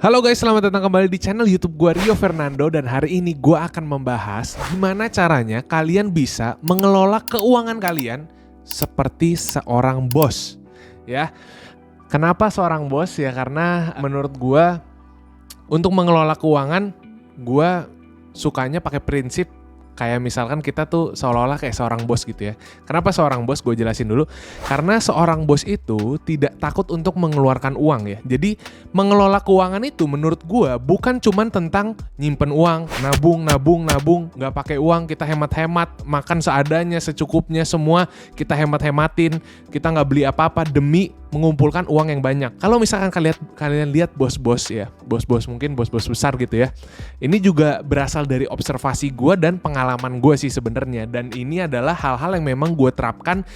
Halo guys, selamat datang kembali di channel YouTube gue Rio Fernando dan hari ini gue akan membahas gimana caranya kalian bisa mengelola keuangan kalian seperti seorang bos. Ya, kenapa seorang bos? Ya karena menurut gue untuk mengelola keuangan gue sukanya pakai prinsip kayak misalkan kita tuh seolah-olah kayak seorang bos gitu ya. Kenapa seorang bos? Gue jelasin dulu. Karena seorang bos itu tidak takut untuk mengeluarkan uang ya. Jadi mengelola keuangan itu menurut gue bukan cuman tentang nyimpen uang, nabung, nggak pakai uang, kita hemat-hemat, makan seadanya, secukupnya semua kita hemat-hematin, kita nggak beli apa-apa demi mengumpulkan uang yang banyak. Kalau misalkan kalian lihat bos-bos ya, bos-bos mungkin bos-bos besar gitu ya. Ini juga berasal dari observasi gue dan pengalaman gue sih sebenarnya. Dan ini adalah hal-hal yang memang gue terapkan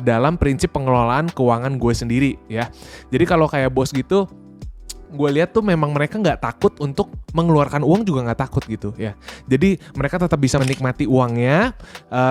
dalam prinsip pengelolaan keuangan gue sendiri ya. Jadi kalau kayak bos gitu, gue lihat tuh memang mereka nggak takut untuk mengeluarkan uang juga nggak takut gitu ya. Jadi mereka tetap bisa menikmati uangnya,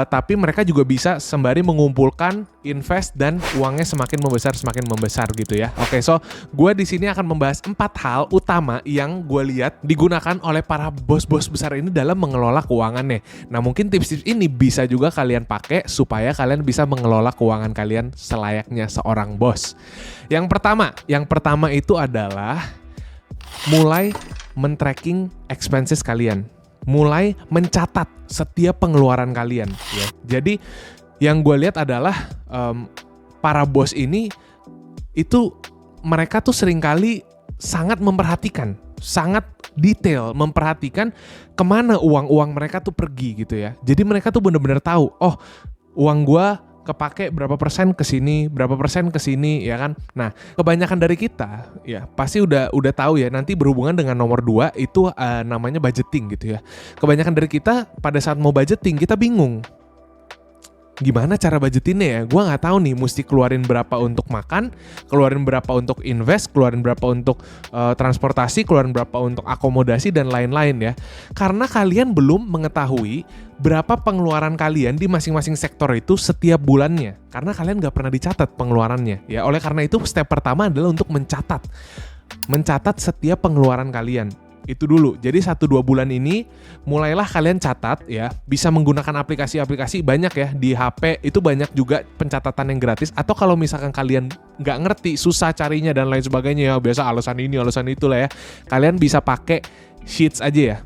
tapi mereka juga bisa sembari mengumpulkan, invest dan uangnya semakin membesar gitu ya. Oke, so gue di sini akan membahas 4 hal utama yang gue lihat digunakan oleh para bos-bos besar ini dalam mengelola keuangannya. Nah mungkin tips-tips ini bisa juga kalian pakai supaya kalian bisa mengelola keuangan kalian selayaknya seorang bos. Yang pertama itu adalah mulai men-tracking expenses kalian. Mulai mencatat setiap pengeluaran kalian ya. Jadi yang gue lihat adalah para bos ini itu mereka tuh seringkali sangat memperhatikan, sangat detail memperhatikan kemana uang-uang mereka tuh pergi gitu ya. Jadi mereka tuh benar-benar tahu, oh uang gue kepake berapa persen ke sini, berapa persen ke sini ya kan. Nah, kebanyakan dari kita ya pasti udah tahu ya nanti berhubungan dengan nomor 2 itu namanya budgeting gitu ya. Kebanyakan dari kita pada saat mau budgeting kita bingung. Gimana cara budgetinnya ya? Gue nggak tahu nih mesti keluarin berapa untuk makan, keluarin berapa untuk invest, keluarin berapa untuk transportasi, keluarin berapa untuk akomodasi dan lain-lain ya. Karena kalian belum mengetahui berapa pengeluaran kalian di masing-masing sektor itu setiap bulannya. Karena kalian nggak pernah dicatat pengeluarannya ya. Oleh karena itu step pertama adalah untuk mencatat setiap pengeluaran kalian. Itu dulu. Jadi 1-2 bulan ini mulailah kalian catat ya. Bisa menggunakan aplikasi-aplikasi banyak ya. Di HP itu banyak juga pencatatan yang gratis. Atau kalau misalkan kalian nggak ngerti, susah carinya dan lain sebagainya ya. Biasa alasan ini, alasan itu lah ya. Kalian bisa pakai Sheets aja ya.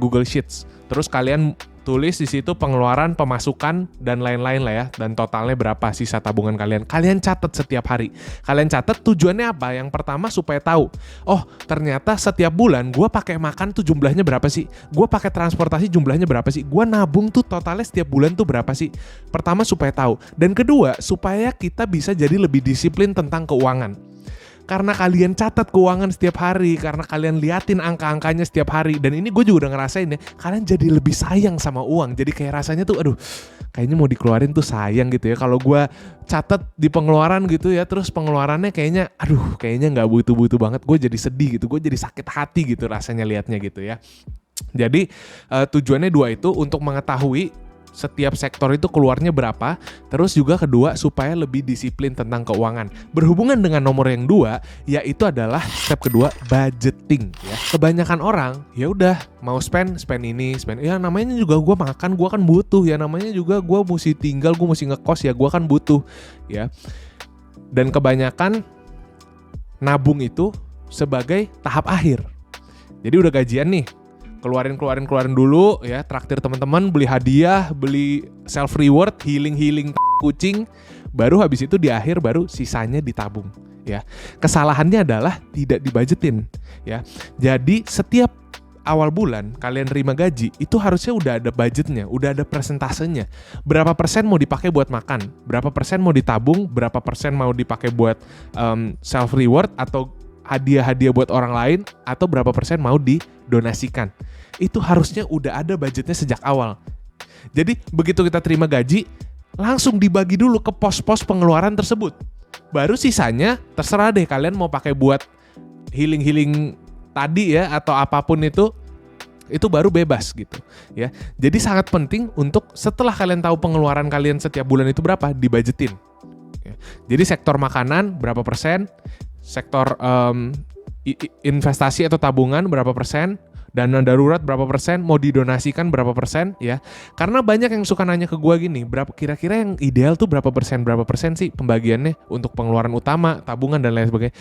Google Sheets. Terus kalian tulis di situ pengeluaran, pemasukan dan lain-lain lah ya, dan totalnya berapa sisa tabungan kalian. Kalian catat setiap hari. Kalian catat tujuannya apa? Yang pertama supaya tahu. Oh, ternyata setiap bulan gue pakai makan tuh jumlahnya berapa sih? Gue pakai transportasi jumlahnya berapa sih? Gue nabung tuh totalnya setiap bulan tuh berapa sih? Pertama supaya tahu. Dan kedua, supaya kita bisa jadi lebih disiplin tentang keuangan. Karena kalian catat keuangan setiap hari, karena kalian liatin angka-angkanya setiap hari, dan ini gue juga udah ngerasain ya, kalian jadi lebih sayang sama uang. Jadi kayak rasanya tuh, aduh, kayaknya mau dikeluarin tuh sayang gitu ya. Kalau gue catat di pengeluaran gitu ya, terus pengeluarannya kayaknya, aduh, kayaknya nggak butuh-butuh banget. Gue jadi sedih gitu, gue jadi sakit hati gitu rasanya liatnya gitu ya. Jadi tujuannya 2 itu untuk mengetahui setiap sektor itu keluarnya berapa, terus juga kedua supaya lebih disiplin tentang keuangan. Berhubungan dengan nomor yang 2, yaitu adalah step kedua, budgeting ya. Kebanyakan orang ya udah mau spend ini, ya namanya juga gue makan, gue kan butuh ya, namanya juga gue mesti tinggal, gue mesti ngekos ya, gue kan butuh ya. Dan kebanyakan nabung itu sebagai tahap akhir. Jadi udah gajian nih, keluarin dulu ya, traktir teman-teman, beli hadiah, beli self reward, healing kucing, baru habis itu di akhir baru sisanya ditabung ya. Kesalahannya adalah tidak dibudgetin ya. Jadi setiap awal bulan kalian terima gaji itu harusnya udah ada budgetnya, udah ada persentasenya. Berapa persen mau dipakai buat makan, berapa persen mau ditabung, berapa persen mau dipakai buat self reward atau hadiah-hadiah buat orang lain, atau berapa persen mau didonasikan. Itu harusnya udah ada budgetnya sejak awal. Jadi begitu kita terima gaji, langsung dibagi dulu ke pos-pos pengeluaran tersebut. Baru sisanya terserah deh kalian mau pakai buat healing tadi ya, atau apapun itu baru bebas gitu ya. Jadi sangat penting untuk setelah kalian tahu pengeluaran kalian setiap bulan itu berapa, dibudgetin. Jadi sektor makanan berapa persen, sektor investasi atau tabungan berapa persen, dana darurat berapa persen, mau didonasikan berapa persen ya. Karena banyak yang suka nanya ke gue gini, berapa kira-kira yang ideal tuh berapa persen sih pembagiannya untuk pengeluaran utama, tabungan dan lain sebagainya.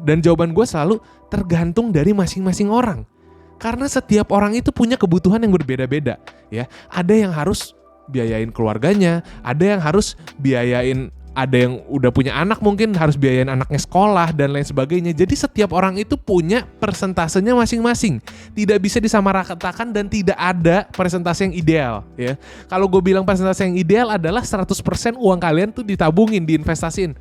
Dan jawaban gue selalu tergantung dari masing-masing orang. Karena setiap orang itu punya kebutuhan yang berbeda-beda ya. Ada yang harus biayain keluarganya, ada yang harus biayain, ada yang udah punya anak mungkin harus biayain anaknya sekolah dan lain sebagainya. Jadi setiap orang itu punya persentasenya masing-masing. Tidak bisa disamaratakan dan tidak ada persentase yang ideal ya. Kalau gue bilang persentase yang ideal adalah 100% uang kalian tuh ditabungin, diinvestasiin.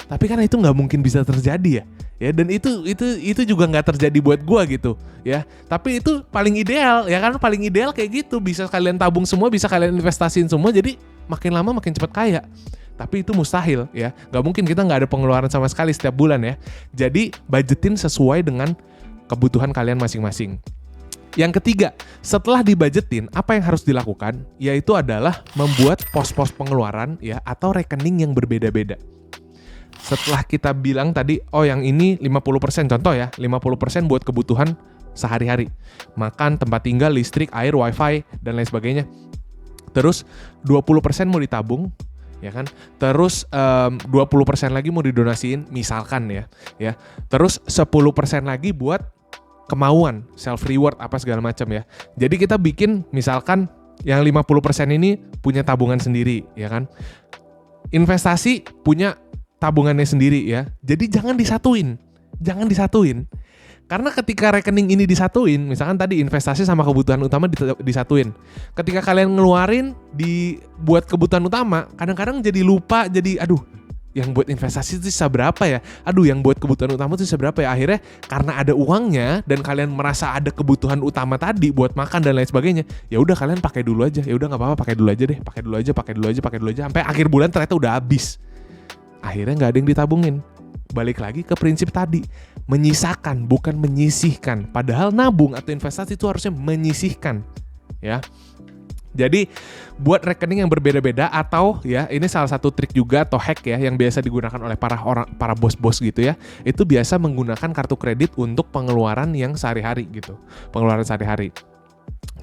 Tapi kan itu nggak mungkin bisa terjadi ya, dan itu juga nggak terjadi buat gua gitu ya. Tapi itu paling ideal ya kan, paling ideal kayak gitu, bisa kalian tabung semua, bisa kalian investasiin semua, jadi makin lama makin cepat kaya. Tapi itu mustahil ya, nggak mungkin, kita nggak ada pengeluaran sama sekali setiap bulan ya. Jadi budgetin sesuai dengan kebutuhan kalian masing-masing. Yang ketiga, setelah dibudgetin, apa yang harus dilakukan? Yaitu adalah membuat pos-pos pengeluaran ya, atau rekening yang berbeda-beda. Setelah kita bilang tadi, oh yang ini 50%, contoh ya, 50% buat kebutuhan sehari-hari. Makan, tempat tinggal, listrik, air, wifi, dan lain sebagainya. Terus 20% mau ditabung, ya kan? Terus 20% lagi mau didonasiin, misalkan ya. Terus 10% lagi buat kemauan, self reward, apa segala macam ya. Jadi kita bikin misalkan yang 50% ini punya tabungan sendiri, ya kan? Investasi punya tabungannya sendiri ya. Jadi jangan disatuin. Karena ketika rekening ini disatuin, misalkan tadi investasi sama kebutuhan utama disatuin. Ketika kalian ngeluarin buat kebutuhan utama, kadang-kadang jadi lupa, jadi yang buat investasi itu sisa berapa ya? Yang buat kebutuhan utama itu sisa berapa ya? Akhirnya karena ada uangnya dan kalian merasa ada kebutuhan utama tadi buat makan dan lain sebagainya, ya udah kalian pakai dulu aja. Ya udah enggak apa-apa, pakai dulu aja sampai akhir bulan ternyata udah habis. Akhirnya nggak ada yang ditabungin. Balik lagi ke prinsip tadi, menyisakan bukan menyisihkan. Padahal nabung atau investasi itu harusnya menyisihkan, ya. Jadi buat rekening yang berbeda-beda, atau ya ini salah satu trik juga atau hack ya yang biasa digunakan oleh para bos-bos gitu ya. Itu biasa menggunakan kartu kredit untuk pengeluaran yang sehari-hari gitu. Pengeluaran sehari-hari.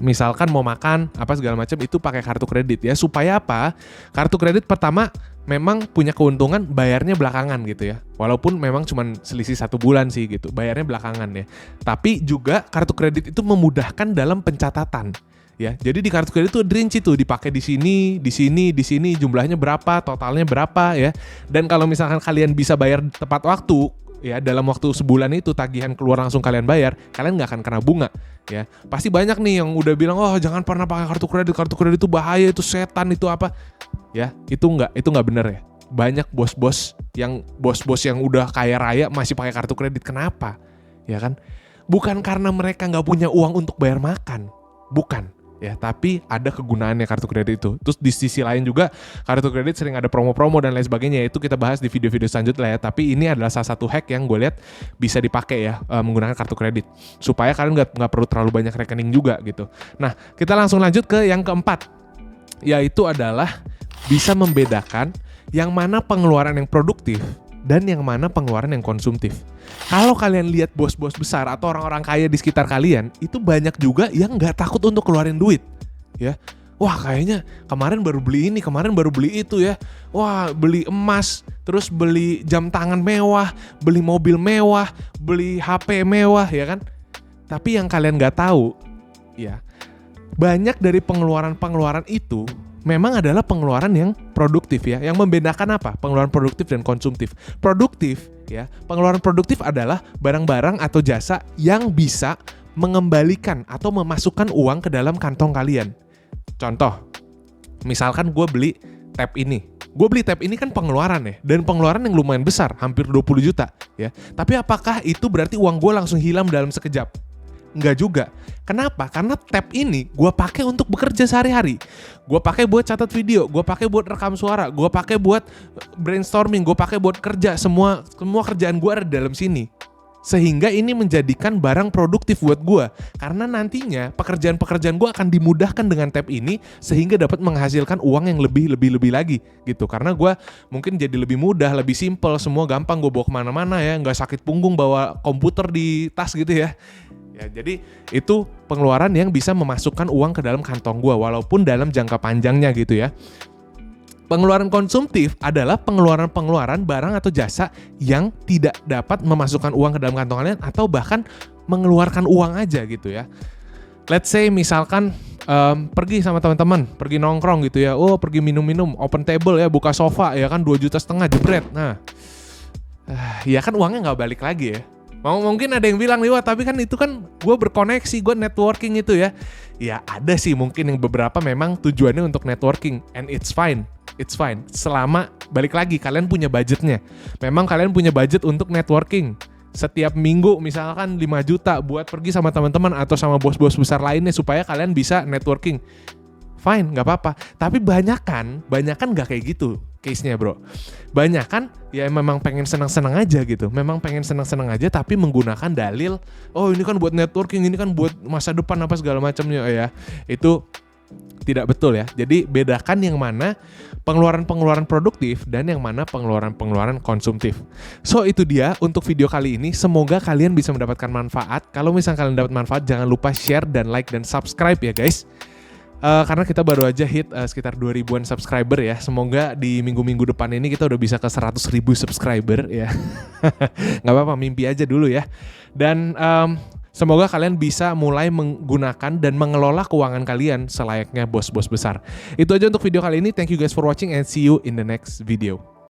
Misalkan mau makan apa segala macam itu pakai kartu kredit ya. Supaya apa? Kartu kredit pertama memang punya keuntungan bayarnya belakangan gitu ya. Walaupun memang cuma selisih 1 bulan sih gitu, bayarnya belakangan ya. Tapi juga kartu kredit itu memudahkan dalam pencatatan ya. Jadi di kartu kredit itu dirinci tuh, dipakai di sini, jumlahnya berapa, totalnya berapa ya. Dan kalau misalkan kalian bisa bayar tepat waktu ya, dalam waktu sebulan itu tagihan keluar langsung kalian bayar, kalian nggak akan kena bunga ya. Pasti banyak nih yang udah bilang, oh jangan pernah pakai kartu kredit itu bahaya, itu setan, itu apa ya. Itu nggak bener ya. Banyak bos-bos yang udah kaya raya masih pakai kartu kredit. Kenapa ya kan? Bukan karena mereka nggak punya uang untuk bayar makan, bukan ya, tapi ada kegunaannya kartu kredit itu. Terus di sisi lain juga kartu kredit sering ada promo-promo dan lain sebagainya. Itu kita bahas di video-video selanjutnya ya. Tapi ini adalah salah satu hack yang gue lihat bisa dipakai ya, menggunakan kartu kredit supaya kalian nggak perlu terlalu banyak rekening juga gitu. Nah, kita langsung lanjut ke yang keempat, yaitu adalah bisa membedakan yang mana pengeluaran yang produktif dan yang mana pengeluaran yang konsumtif. Kalau kalian lihat bos-bos besar atau orang-orang kaya di sekitar kalian, itu banyak juga yang nggak takut untuk keluarin duit, ya. Wah, kayaknya kemarin baru beli ini, kemarin baru beli itu ya. Wah, beli emas, terus beli jam tangan mewah, beli mobil mewah, beli HP mewah, ya kan? Tapi yang kalian nggak tahu, ya, banyak dari pengeluaran-pengeluaran itu memang adalah pengeluaran yang produktif ya. Yang membedakan apa? Pengeluaran produktif dan konsumtif. Produktif ya, pengeluaran produktif adalah barang-barang atau jasa yang bisa mengembalikan atau memasukkan uang ke dalam kantong kalian. Contoh, misalkan gue beli tab ini. Gue beli tab ini kan pengeluaran ya, dan pengeluaran yang lumayan besar, hampir 20 juta ya. Tapi apakah itu berarti uang gue langsung hilang dalam sekejap? Enggak juga. Kenapa? Karena tab ini gue pakai untuk bekerja sehari-hari. Gue pakai buat catat video, gue pakai buat rekam suara, gue pakai buat brainstorming, gue pakai buat kerja. Semua kerjaan gue ada di dalam sini. Sehingga ini menjadikan barang produktif buat gue. Karena nantinya pekerjaan-pekerjaan gue akan dimudahkan dengan tab ini, sehingga dapat menghasilkan uang yang lebih lagi gitu. Karena gue mungkin jadi lebih mudah, lebih simple, semua gampang gue bawa kemana-mana ya, nggak sakit punggung bawa komputer di tas gitu ya. Ya, jadi itu pengeluaran yang bisa memasukkan uang ke dalam kantong gue, walaupun dalam jangka panjangnya gitu ya. Pengeluaran konsumtif adalah pengeluaran-pengeluaran barang atau jasa yang tidak dapat memasukkan uang ke dalam kantong kalian, atau bahkan mengeluarkan uang aja gitu ya. Let's say misalkan pergi sama teman-teman, pergi nongkrong gitu ya, pergi minum-minum, open table ya, buka sofa ya kan 2,5 juta jebret. Nah, ya kan uangnya nggak balik lagi ya. Mungkin ada yang bilang, wah tapi kan itu kan gue berkoneksi, gue networking itu ya. Ya ada sih mungkin yang beberapa memang tujuannya untuk networking, and it's fine. It's fine, selama balik lagi kalian punya budgetnya. Memang kalian punya budget untuk networking. Setiap minggu misalkan 5 juta buat pergi sama teman-teman atau sama bos-bos besar lainnya supaya kalian bisa networking. Fine, gak apa-apa. Tapi banyakan gak kayak gitu case-nya bro. Banyakan ya memang pengen senang-senang aja gitu. Memang pengen senang-senang aja tapi menggunakan dalil, ini kan buat networking, ini kan buat masa depan apa segala macamnya ya. Itu tidak betul ya. Jadi bedakan yang mana pengeluaran-pengeluaran produktif dan yang mana pengeluaran-pengeluaran konsumtif. So itu dia untuk video kali ini. Semoga kalian bisa mendapatkan manfaat. Kalau misalnya kalian dapat manfaat, jangan lupa share dan like dan subscribe ya guys. Karena kita baru aja hit sekitar 2.000-an subscriber ya. Semoga di minggu-minggu depan ini kita udah bisa ke 100.000 subscriber ya. Gak apa-apa, mimpi aja dulu ya. Dan semoga kalian bisa mulai menggunakan dan mengelola keuangan kalian selayaknya bos-bos besar. Itu aja untuk video kali ini. Thank you guys for watching and see you in the next video.